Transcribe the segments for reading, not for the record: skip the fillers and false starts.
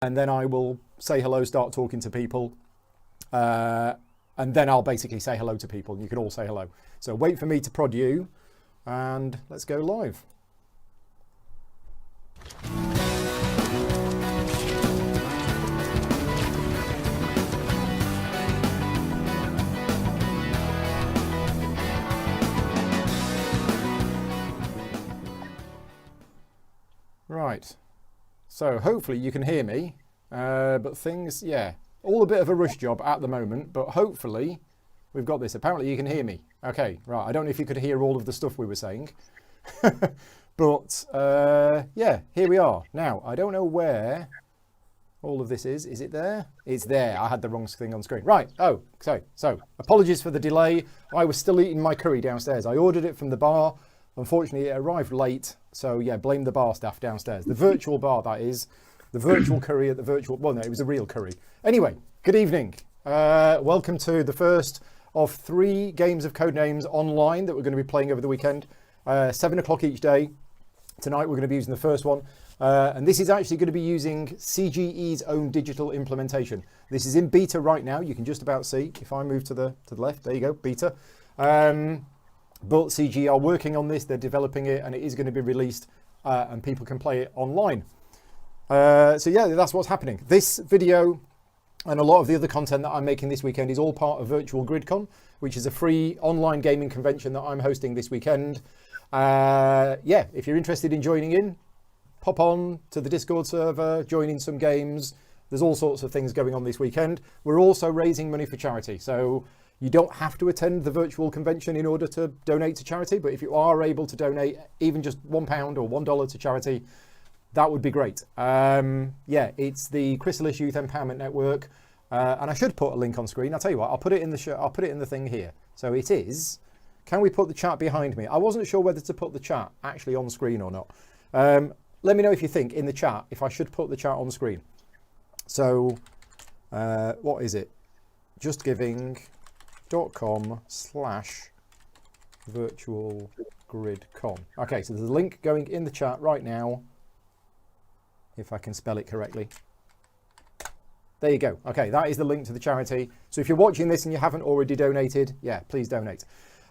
and then I will say hello, start talking to people, and then I'll basically say hello to people. You can all say hello. So wait for me to prod you, and let's go live. Right, so hopefully you can hear me, but things, yeah, all a bit of a rush job at the moment, but hopefully we've got this. Apparently you can hear me. Okay, right, I don't know if you could hear all of the stuff we were saying, but yeah, here we are. Now, I don't know where all of this is. Is it there? It's there. I had the wrong thing on screen. Right, oh, so apologies for the delay. I was still eating my curry downstairs. I ordered it from the bar. Unfortunately, it arrived late, so yeah, blame the bar staff downstairs. The virtual bar, that is. The virtual curry at the virtual... Well, no, it was a real curry. Anyway, good evening. Welcome to the first of 3 games of Codenames online that we're going to be playing over the weekend. 7 o'clock each day. Tonight we're going to be using the first one. And this is actually going to be using CGE's own digital implementation. This is in beta right now. You can just about see. If I move to the left, there you go, beta. But CG are working on this, they're developing it, and it is going to be released and people can play it online. So yeah, that's what's happening. This video and a lot of the other content that I'm making this weekend is all part of Virtual GridCon, which is a free online gaming convention that I'm hosting this weekend. Yeah, if you're interested in joining in, pop on to the Discord server, join in some games. There's all sorts of things going on this weekend. We're also raising money for charity. So you don't have to attend the virtual convention in order to donate to charity, but if you are able to donate even just £1 or $1 to charity, that would be great. Yeah, it's the Chrysalis Youth Empowerment Network, and I should put a link on screen. I'll tell you what, I'll put it in the I'll put it in the thing here. So it is. Can we put the chat behind me? I wasn't sure whether to put the chat actually on screen or not. Let me know if you think in the chat if I should put the chat on screen. So what is it? justgiving.com/virtualgridcon. Okay, so there's a link going in the chat right now, if I can spell it correctly. There you go. Okay, that is the link to the charity. So if you're watching this and you haven't already donated, yeah, please donate.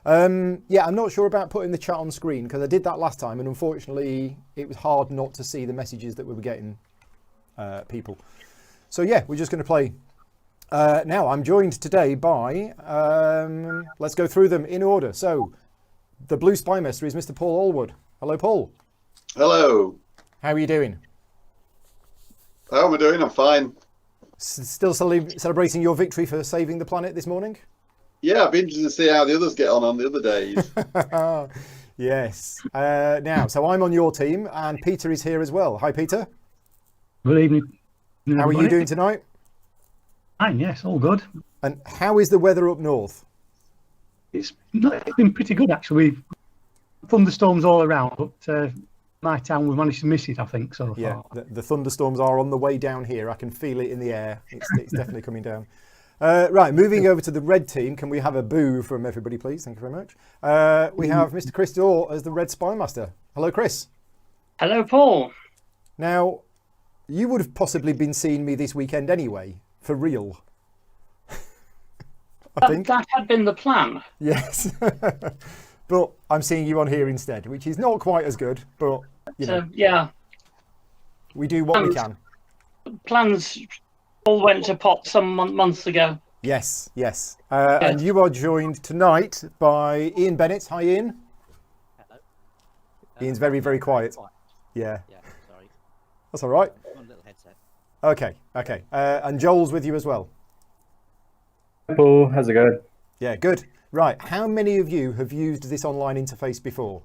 Yeah, I'm not sure about putting the chat on screen because I did that last time and unfortunately it was hard not to see the messages that we were getting, people. So yeah, we're just going to play. Now, I'm joined today by, let's go through them in order. So, the Blue Spy Master is Mr. Paul Allwood. Hello, Paul. Hello. How are you doing? How am I doing? I'm fine. Still celebrating your victory for saving the planet this morning? Yeah, I'd be interested to see how the others get on the other days. Yes. Now, so I'm on your team and Peter is here as well. Hi, Peter. Good evening. How are you doing tonight? Fine, yes, all good. And how is the weather up north? It's been pretty good, actually. Thunderstorms all around, but my town, we've managed to miss it, I think. So yeah, the thunderstorms are on the way down here. I can feel it in the air. It's definitely coming down. Right, moving over to the red team. Can we have a boo from everybody, please? Thank you very much. We have Mr. Chris Dorr as the Red Spy Master. Hello, Chris. Hello, Paul. Now, you would have possibly been seeing me this weekend anyway. For real. I think that had been the plan. Yes. But I'm seeing you on here instead, which is not quite as good, but you know, yeah, we do what we can. Plans all went to pot some months ago. Yes, yes. And you are joined tonight by Ian Bennett. Hi, Ian. Hello. Ian's very, very quiet. Yeah. Yeah, sorry. That's all right. One little headset. Okay, okay. And Joel's with you as well. Hi Paul, how's it going? Yeah, good. Right, how many of you have used this online interface before?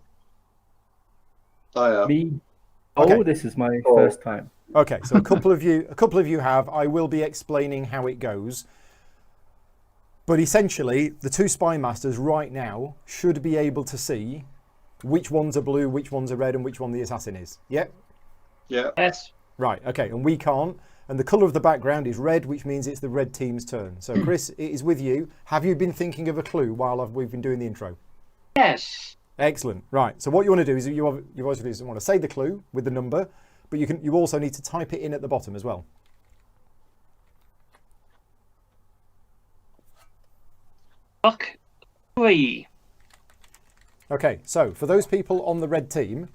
I am. Me? Okay. Oh, this is my first time. Okay, so a couple of you have. I will be explaining how it goes. But essentially, the 2 Spy Masters right now should be able to see which ones are blue, which ones are red, and which one the assassin is. Yep? Yeah. Yes. Right, okay, and we can't. And the colour of the background is red, which means it's the red team's turn. So, Chris, it is with you. Have you been thinking of a clue while we've been doing the intro? Yes. Excellent. Right, so what you want to do is you obviously want to say the clue with the number, but you also need to type it in at the bottom as well. Oi. Okay, so for those people on the red team,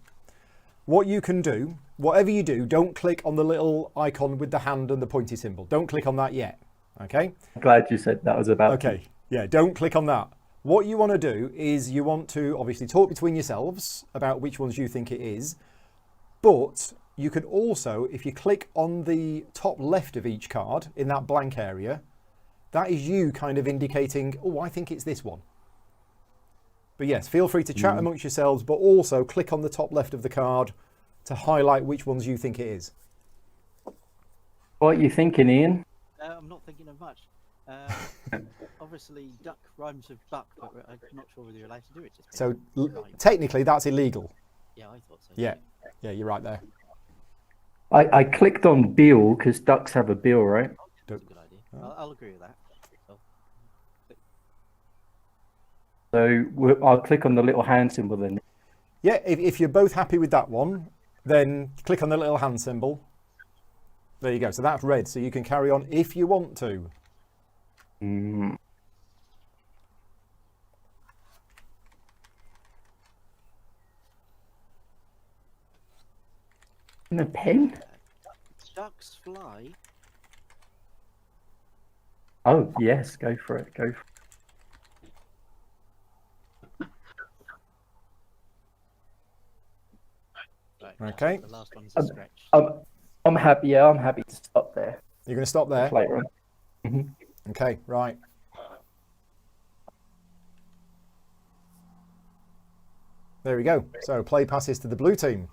what you can do, whatever you do, don't click on the little icon with the hand and the pointy symbol. Don't click on that yet, okay? I'm glad you said that was about. Okay, yeah, don't click on that. What you want to do is you want to obviously talk between yourselves about which ones you think it is, but you can also, if you click on the top left of each card in that blank area, that is you kind of indicating, oh, I think it's this one. But yes, feel free to chat amongst yourselves, but also click on the top left of the card to highlight which ones you think it is. What are you thinking, Ian? I'm not thinking of much. Obviously, duck rhymes with buck, but I'm not sure whether you're allowed to do it. Just So right. technically that's illegal. Yeah, I thought so. Yeah, yeah, you're right there. I clicked on bill because ducks have a bill, right? Oh, that's a good idea. I'll agree with that. So I'll click on the little hand symbol then. Yeah, if you're both happy with that one, then click on the little hand symbol. There you go. So that's red. So you can carry on if you want to. Mm. And a pen? Ducks fly. Oh, yes, go for it. Go for it. Right, Okay. The last one's a stretch. I'm happy. Yeah, I'm happy to stop there. You're going to stop there? Later on. Mm-hmm. Okay, right. There we go. So play passes to the blue team.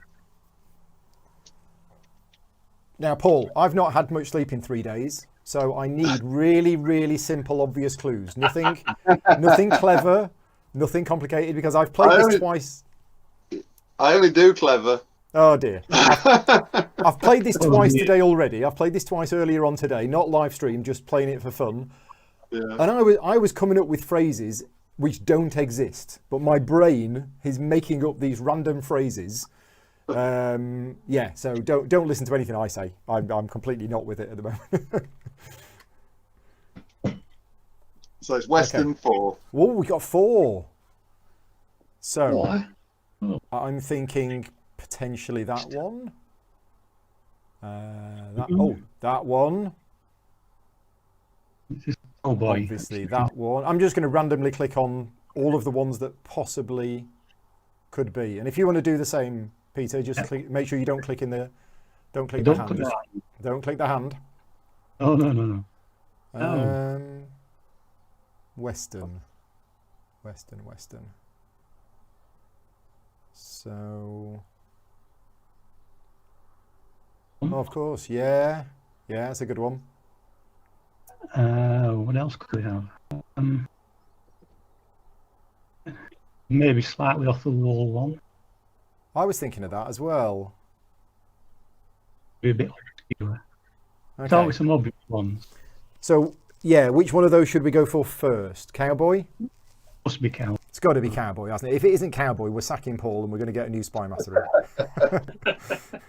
Now, Paul, I've not had much sleep in 3 days, so I need really, really simple, obvious clues. Nothing clever, nothing complicated, because I've played this twice. I only do clever. Oh dear. I've played this twice today already. I've played this twice earlier on today, not live stream, just playing it for fun. Yeah. And I was coming up with phrases which don't exist, but my brain is making up these random phrases. Yeah, so don't listen to anything I say. I'm completely not with it at the moment. So it's Western 4. Oh, we got 4. So What? I'm thinking potentially that one. That one. Oh boy. Obviously that one. I'm just going to randomly click on all of the ones that possibly could be. And if you want to do the same, Peter, just make sure you don't click in the don't click the hand. Don't click the hand. Oh no. Western. So of course, yeah, that's a good one. What else could we have? Maybe slightly off the wall one. I was thinking of that as well. Be a bit obscure. Okay. Start with some obvious ones. So yeah, which one of those should we go for first? Cowboy? Must be cow. It's got to be Cowboy, hasn't it? If it isn't Cowboy, we're sacking Paul and we're going to get a new spy master in.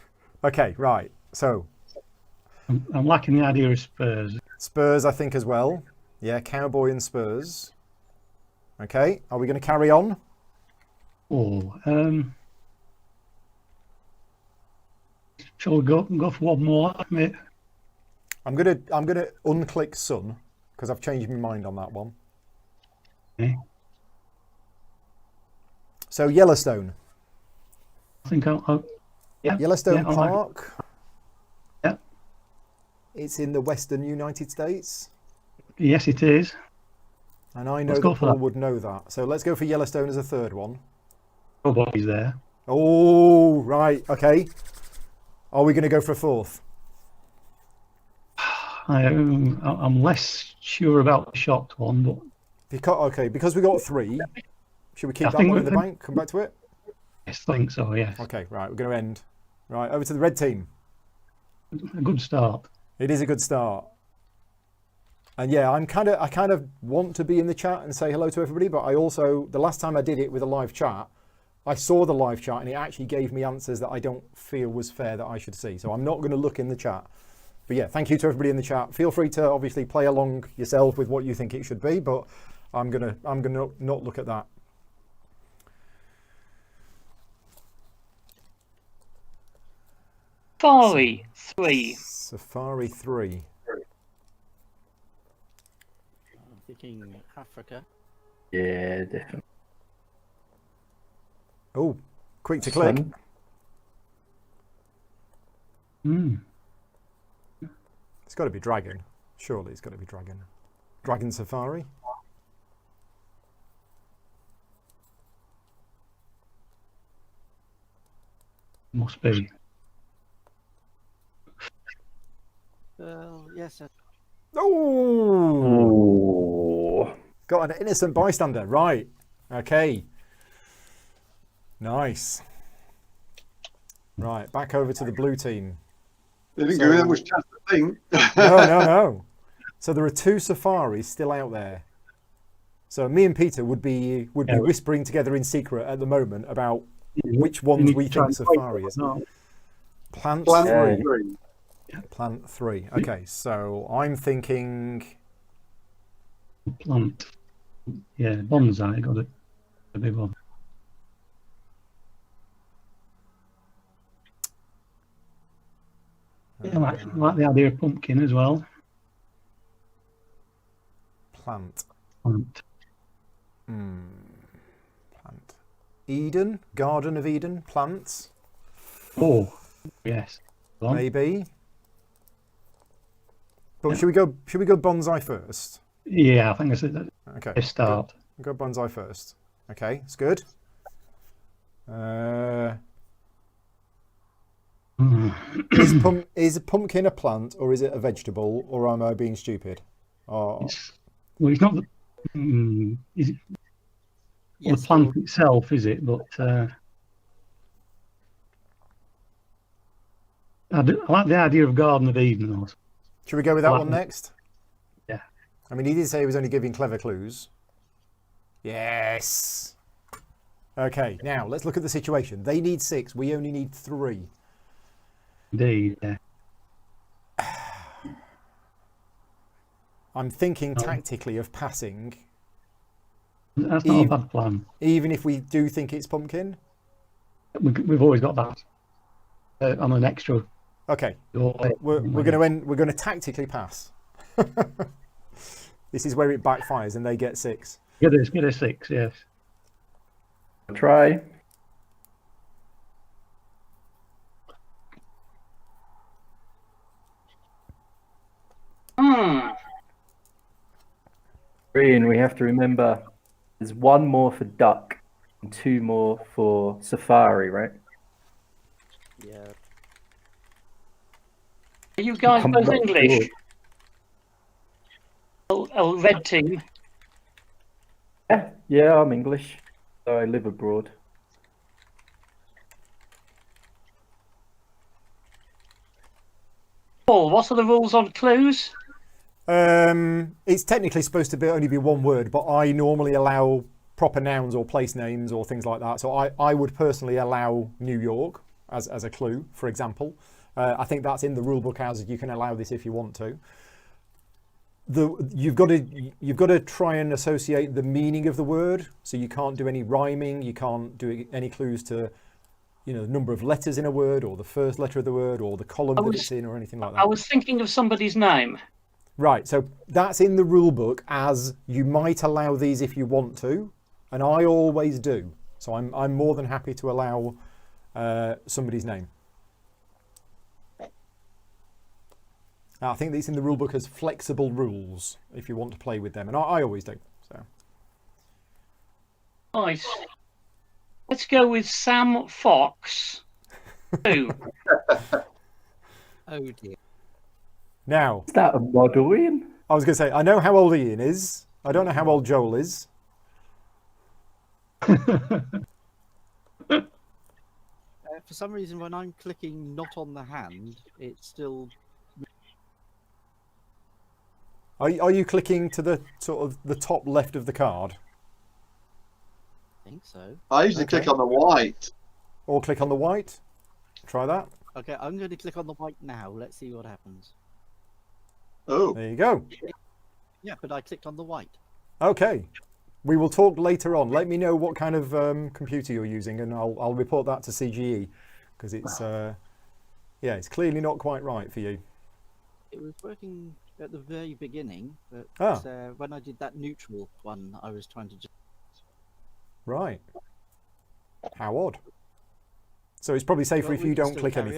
Okay, right. So I'm liking the idea of Spurs. Spurs, I think, as well. Yeah, Cowboy and Spurs. Okay, are we going to carry on? Oh, shall we go for one more, mate? I'm gonna unclick Sun because I've changed my mind on that one. Okay. So Yellowstone. I think yeah. Yellowstone yeah, Park. Yeah. It's in the western United States. Yes, it is. And I know Let's that go for Paul that. would know that. So let's go for Yellowstone as a third one. Oh, boy's there. Oh, right. Okay. Are we going to go for a fourth? I'm less sure about the shocked one, but Because we got 3, should we keep I that think one in the we- bank? Come back to it? I think so. Yes, Okay, right. We're going to end. Right, over to the red team. a good start. It is a good start. And yeah, I kind of want to be in the chat and say hello to everybody, but I also, the last time I did it with a live chat, I saw the live chat and it actually gave me answers that I don't feel was fair that I should see. So I'm not going to look in the chat. But yeah, thank you to everybody in the chat. Feel free to obviously play along yourself with what you think it should be, but I'm gonna not look at that. Safari 3. Safari 3. I'm thinking Africa. Yeah, definitely. Oh, quick to click. Sun. It's got to be dragon. Surely it's got to be dragon. Dragon Safari. Must be. Well, yes. Oh, Oh. got an innocent bystander. Right. Okay. Nice. Right, back over to the blue team. They didn't give me that much chance to think. No. So there are 2 safaris still out there. So me and Peter would be whispering together in secret at the moment about which ones we think safari is. No. Plant Plant 3. three. Plant 3. Okay, so I'm thinking Plant. Yeah, bonsai, got it. A big one. Yeah, I like the idea of pumpkin as well. plant. Plant. Plant. Eden, Garden of Eden, plants. Oh, yes. Go on. Maybe. But should we go bonsai first? Yeah, I think that's a Okay. start. Go bonsai first. Okay, it's good. Is a pumpkin a plant or is it a vegetable, or am I being stupid? Oh, Well, it's not the, is it, well, Yes, the plant itself, is it? But I like the idea of Garden of Eden. Also. should we go with that Well, one next? Yeah. I mean, he did say he was only giving clever clues. Yes. Okay, now let's look at the situation. They need 6. We only need 3. Indeed, yeah. I'm thinking tactically of passing, That's not a bad plan. even if we do think it's pumpkin. We've always got that on an extra. Okay, We're we're going to tactically pass. This is where it backfires and they get 6. Get a 6, yes. Try. Green, we have to remember there's 1 more for duck and 2 more for safari, right? Yeah. Are you guys I'm both not English? sure. Oh, red team. Yeah, I'm English, so I live abroad. Paul, what are the rules on clues? It's technically supposed to only be 1 word, but I normally allow proper nouns or place names or things like that. So I would personally allow New York as a clue, for example. I think that's in the rulebook as you can allow this if you want to. You've got to try and associate the meaning of the word. So you can't do any rhyming. You can't do any clues to, the number of letters in a word, or the first letter of the word, or the column that it's in, or anything like that. I was thinking of somebody's name. Right, so that's in the rule book as you might allow these if you want to, and I always do. So I'm more than happy to allow somebody's name. I think it's in the rule book as flexible rules if you want to play with them, and I always do. So Nice. Let's go with Sam Fox 2. Oh dear. now, Is that a model, Ian? I was going to say, I know how old Ian is. I don't know how old Joel is. For some reason, when I'm clicking not on the hand, it's still. Are you clicking to the sort of the top left of the card? I think so. I usually Okay. click on the white. Or click on the white? Try that. Okay, I'm going to click on the white now. Let's see what happens. Oh, There you go. Yeah, but I clicked on the white. Okay. We will talk later on. Let me know what kind of computer you're using, and I'll report that to CGE, because it's yeah, it's clearly not quite right for you. It was working at the very beginning, but Ah. when I did that neutral one, I was trying to just... Right. How odd. So it's probably safer Well, if we you can don't still click carry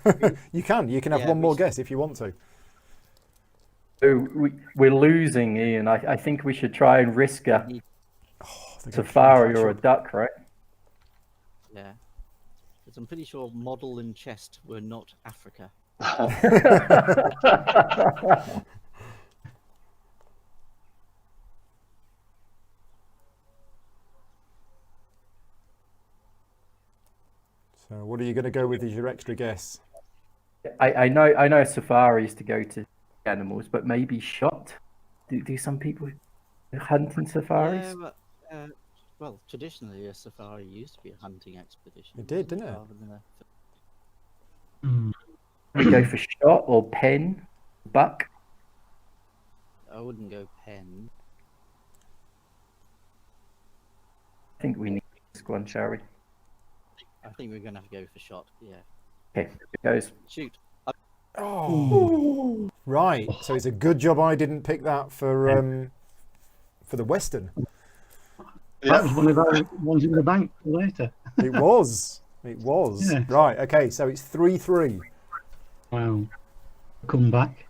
anything. You can have Yeah, one we more should- guess if you want to. So we're losing, Ian. I think we should try and risk a need- They're gonna safari catch or a up. duck, right? Yeah. Because I'm pretty sure model and chest were not Africa. So what are you going to go with as your extra guess? I know safaris to go to animals, but maybe shot. Do some people hunt in safaris? Yeah, but, well, traditionally a safari used to be a hunting expedition. It did, wasn't didn't it? Rather than a... We go for shot or pen, buck. I wouldn't go pen. I think we need this one, shall we? I think we're going to have to go for shot. Yeah. Okay, it goes. Shoot. Oh, right. So it's a good job I didn't pick that for the Western. That was one of our ones in the bank for later. It was. It was. Yeah. Right. Okay. So it's 3-3. Wow. Come back.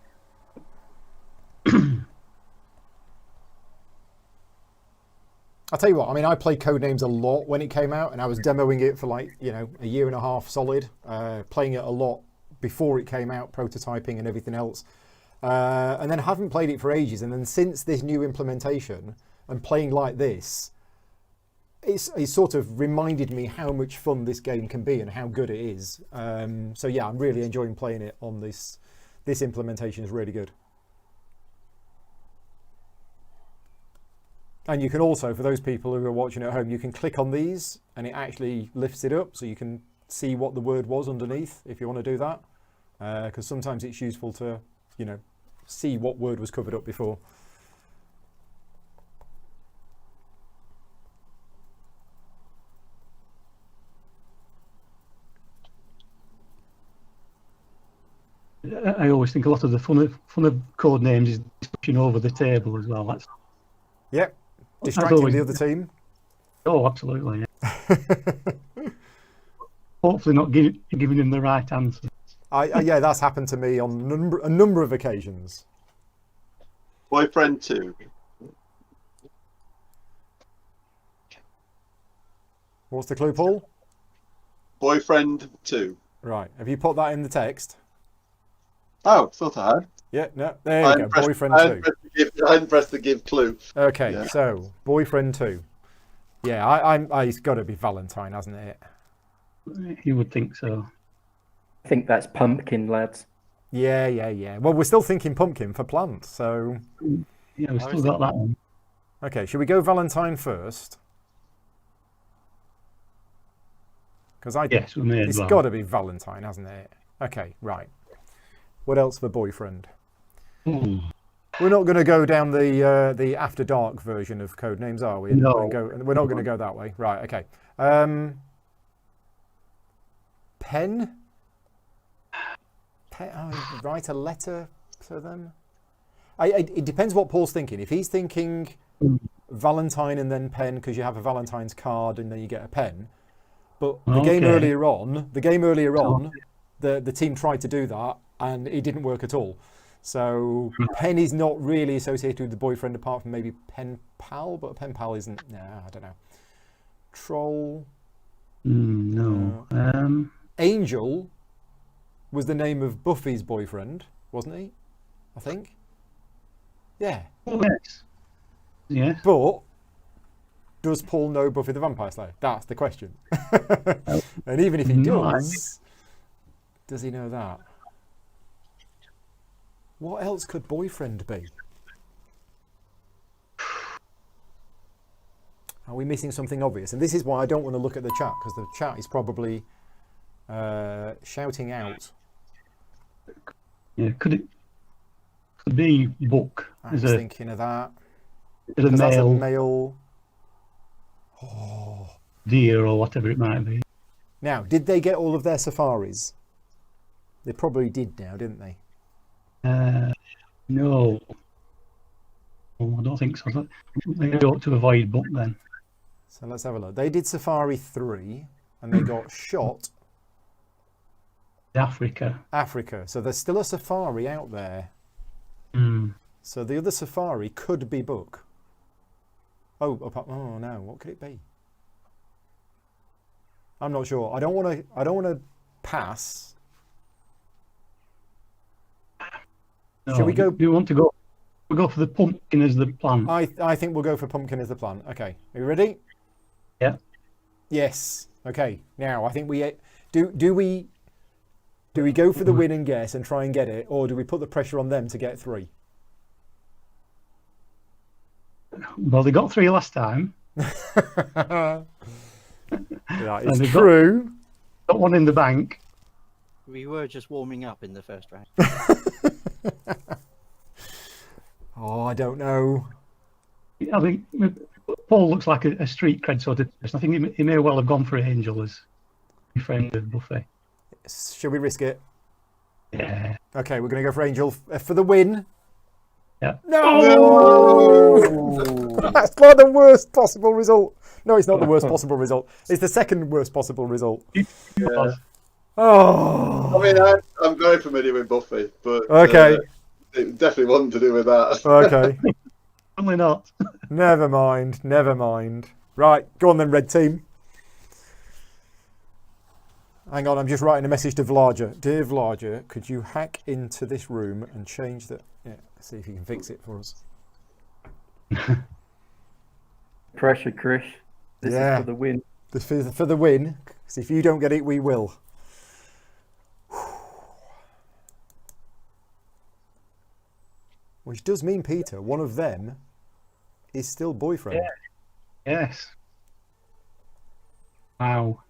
I'll tell you what, I mean, I played Codenames a lot when it came out, and I was demoing it for like, you know, a year and a half solid, playing it a lot before it came out, prototyping and everything else. And then haven't played it for ages. And then since this new implementation and playing like this, it's sort of reminded me how much fun this game can be and how good it is. So yeah, I'm really enjoying playing it on this. This implementation is really good. And you can also, for those people who are watching at home, you can click on these and it actually lifts it up so you can see what the word was underneath if you want to do that. Because sometimes it's useful to, you know, see what word was covered up before. I always think a lot of the fun of code names is pushing over the table as well. That's Yep, distracting always- the other team. oh, absolutely. Yeah. Hopefully, not giving him the right answer. Yeah, that's happened to me on a number of occasions. Boyfriend 2. What's the clue, Paul? Boyfriend 2. Right, have you put that in the text? Oh, thought I had. Yeah, no, there you go, boyfriend 2. I hadn't pressed the give clue. Okay, Yeah. so boyfriend 2. Yeah, it's got to be Valentine, hasn't it? You would think so. I think that's pumpkin, lads. Yeah. Well, we're still thinking pumpkin for plant, so... Yeah, we've still got that one. Okay, should we go Valentine first? Because Yes, we may as it's well. got to be Valentine, hasn't it? Okay, right. What else for boyfriend? Ooh. We're not going to go down the After Dark version of Codenames, are we? No. We're not going to go that way. Right, okay. Pen? Oh, write a letter to them? It depends what Paul's thinking. If he's thinking Valentine and then pen because you have a Valentine's card and then you get a pen. But the game earlier on, the team tried to do that and it didn't work at all. So pen is not really associated with the boyfriend apart from maybe pen pal, but pen pal isn't. Nah, I don't know. Troll. No. Angel was the name of Buffy's boyfriend, wasn't he? I think. Yeah. Oh, yes. Yes. But does Paul know Buffy the Vampire Slayer? That's the question. And even if he No, does he know that? What else could boyfriend be? Are we missing something obvious? And this is why I don't want to look at the chat, because the chat is probably shouting out. Yeah. Could it be book? I was thinking of that. As a Because that's a male. male. deer or whatever it might be. Now, did they get all of their safaris? They probably did now, didn't they? No. Oh, I don't think so. They ought to avoid book then. So let's have a look. They did Safari 3 and they got shot Africa. Africa. So there's still a safari out there. Mm. So the other safari could be book. Oh no, what could it be? I'm not sure. I don't want to pass. No, Shall we go? Do you want to go? We go for the pumpkin as the plant. I think we'll go for pumpkin as the plan. Okay. Are you ready? Yeah. Yes. Okay. Now I think we do we go for the win and guess and try and get it, or do we put the pressure on them to get 3? Well, they got 3 last time. That And is they've true. Got 1 in the bank. We were just warming up in the first round. Oh, I don't know. I think Paul looks like a street cred sort of person. I think he may well have gone for Angel as a friend of Buffet. Shall we risk it? Yeah. Okay, we're going to go for Angel for the win. Yeah. No! That's like the worst possible result. No, it's not the worst possible result. It's the second worst possible result. Yeah. Oh. I mean, I'm very familiar with Buffy, but Okay. it definitely wasn't to do with that. Okay. Probably not. Never mind. Never mind. Right, go on then, red team. Hang on, I'm just writing a message to Vlager. Dear Vlager, could you hack into this room and change the... Yeah, see if you can fix it for us. Pressure, Chris. This Yeah. is for the win. For the win, because if you don't get it, we will. Which does mean, Peter, one of them is still boyfriend. Yeah. Yes. Wow.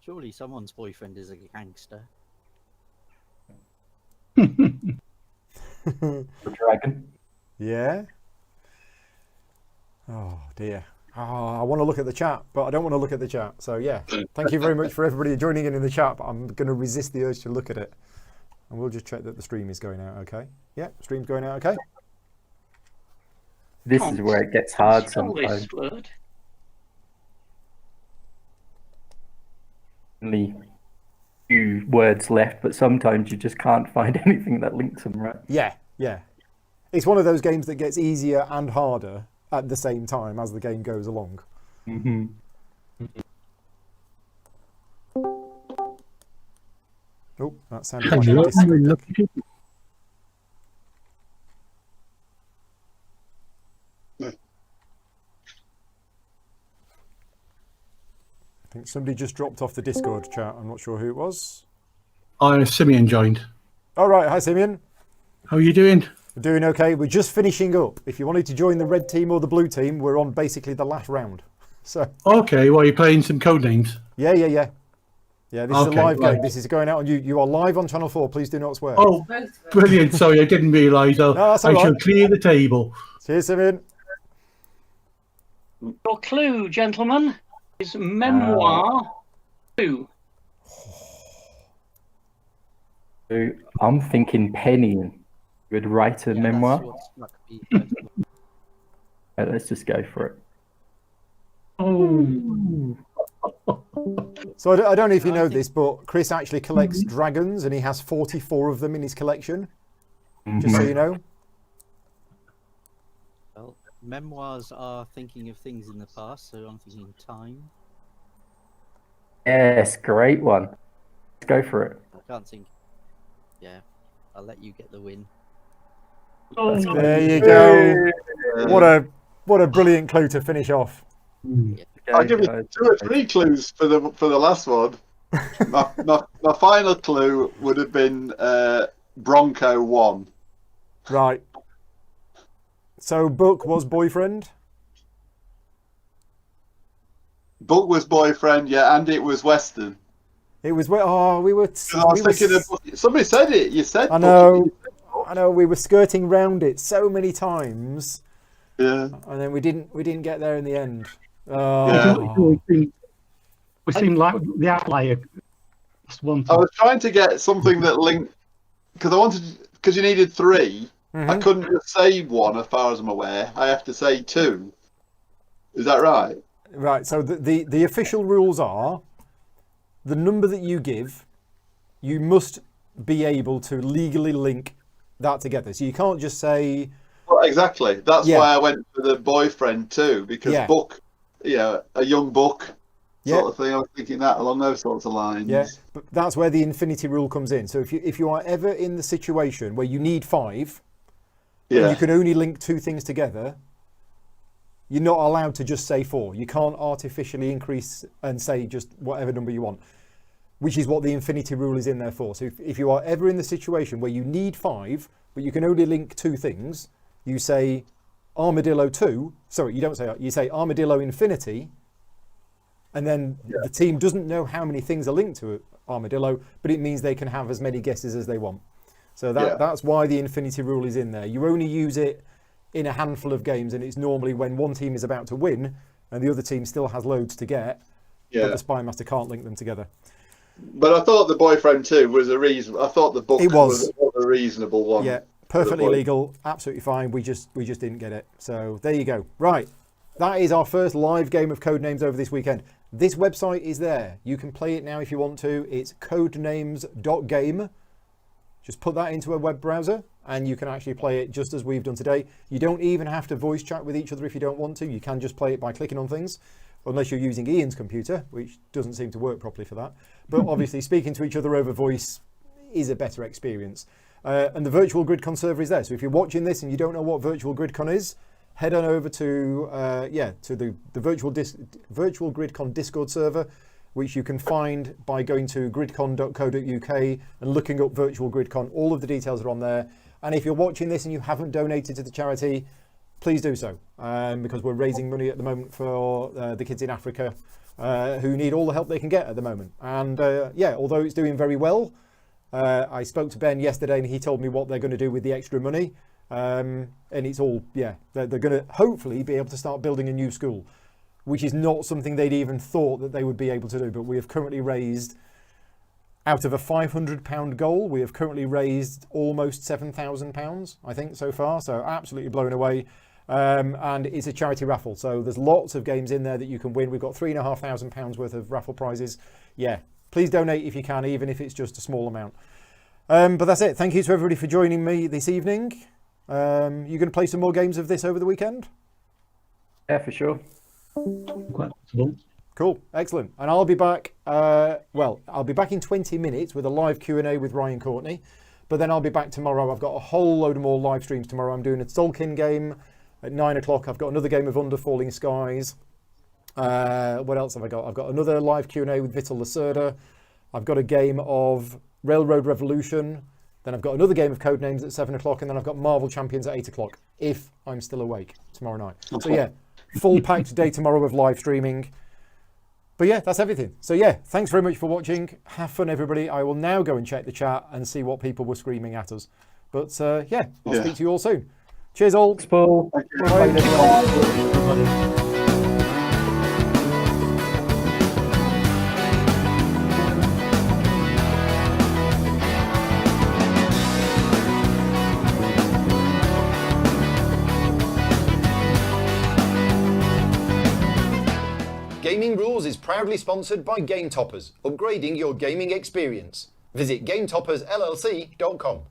Surely someone's boyfriend is a gangster. The dragon. Yeah? Oh, dear. Oh, I want to look at the chat, but I don't want to look at the chat. So, yeah, thank you very much for everybody joining in the chat, but I'm going to resist the urge to look at it. And we'll just check that the stream is going out okay. Yeah, stream's going out okay. This is where it gets hard Spell this sometimes. word. Only few words left, but sometimes you just can't find anything that links them, right? Yeah, yeah. It's one of those games that gets easier and harder at the same time as the game goes along. Mm-hmm. Oh, that sounded like a dis- I think somebody just dropped off the Discord chat. I'm not sure who it was. Simeon joined. All right, hi Simeon. How are you doing? We're doing okay. We're just finishing up. If you wanted to join the red team or the blue team, we're on basically the last round. So Okay, well, you're playing some Codenames. yeah. Yeah, this is a Okay, live right. game. This is going out on you. You are live on Channel 4. Please do not swear. Oh, brilliant. Sorry, I didn't realise. No, that's all I shall right. clear the table. Cheers, Simeon. Your clue, gentlemen, is memoir 2. So I'm thinking Penny would write a Yeah, memoir. that's what struck me first. Let's just go for it. Oh. So I don't know if you know this, but Chris actually collects dragons, and he has 44 of them in his collection. Just so you know. Well, memoirs are thinking of things in the past, so I'm thinking time. Yes, great one. Let's go for it. I can't think. Yeah, I'll let you get the win. Oh. There you go. What a brilliant clue to finish off. I'll give you 2 or 3 clues for the last one. my final clue would have been Bronco 1. Right. So Book was boyfriend. Book was boyfriend, yeah, and it was Western. It was we were. I was thinking of somebody said it. You said. I know. I know we were skirting round it so many times, Yeah. and then we didn't get there in the end. Yeah. We seem like the outlier. I was trying to get something that linked because you needed 3. I couldn't just say 1 as far as I'm aware. I have to say 2. Is that right? Right. So the official rules are the number that you give, you must be able to legally link that together. So you can't just say. Well, exactly. That's why I went for the boyfriend too, because book, a young book sort of thing. I was thinking that along those sorts of lines. Yeah, but that's where the infinity rule comes in. So if you are ever in the situation where you need 5, and you can only link 2 things together, you're not allowed to just say 4. You can't artificially increase and say just whatever number you want, which is what the infinity rule is in there for. So if you are ever in the situation where you need 5, but you can only link 2 things, you say armadillo 2. Sorry, you don't say, you say armadillo infinity, and then the team doesn't know how many things are linked to armadillo, but it means they can have as many guesses as they want. So that's why the infinity rule is in there. You only use it in a handful of games, and it's normally when one team is about to win and the other team still has loads to get, but the spy master can't link them together. But I thought the boyfriend too was a reason. I thought the book was a reasonable one. Yeah, perfectly legal, absolutely fine. We just didn't get it. So there you go. Right, that is our first live game of Codenames over this weekend. This website is there. You can play it now if you want to. It's codenames.game. Just put that into a web browser and you can actually play it just as we've done today. You don't even have to voice chat with each other if you don't want to. You can just play it by clicking on things, unless you're using Ian's computer, which doesn't seem to work properly for that. But obviously speaking to each other over voice is a better experience. And the virtual GridCon server is there. So if you're watching this and you don't know what virtual GridCon is, head on over to the virtual GridCon Discord server, which you can find by going to gridcon.co.uk and looking up virtual GridCon. All of the details are on there. And if you're watching this and you haven't donated to the charity, please do so, because we're raising money at the moment for the kids in Africa who need all the help they can get at the moment. And although it's doing very well, I spoke to Ben yesterday and he told me what they're going to do with the extra money. And it's all, they're going to hopefully be able to start building a new school, which is not something they'd even thought that they would be able to do. But we have currently raised, out of a £500 goal, we have currently raised almost £7,000, I think, so far. So absolutely blown away. And it's a charity raffle. So there's lots of games in there that you can win. We've got £3,500 worth of raffle prizes. Yeah, please donate if you can, even if it's just a small amount. But that's it. Thank you to everybody for joining me this evening. You going to play some more games of this over the weekend? Yeah, for sure. Quite possible. Cool, excellent. And I'll be back, I'll be back in 20 minutes with a live Q&A with Ryan Courtney, but then I'll be back tomorrow. I've got a whole load of more live streams tomorrow. I'm doing a Tolkien game at 9 o'clock. I've got another game of Under Falling Skies. What else have I got? I've got another live Q&A with Vital Lacerda. I've got a game of Railroad Revolution. Then I've got another game of Codenames at 7 o'clock, and then I've got Marvel Champions at 8 o'clock, if I'm still awake tomorrow night. So yeah, full packed day tomorrow of live streaming. But yeah, that's everything. So yeah, thanks very much for watching. Have fun, everybody. I will now go and check the chat and see what people were screaming at us. But I'll speak to you all soon. Cheers all. Thanks, Paul. Bye. Gaming Rules is proudly sponsored by Game Toppers, upgrading your gaming experience. Visit GameToppersLLC.com.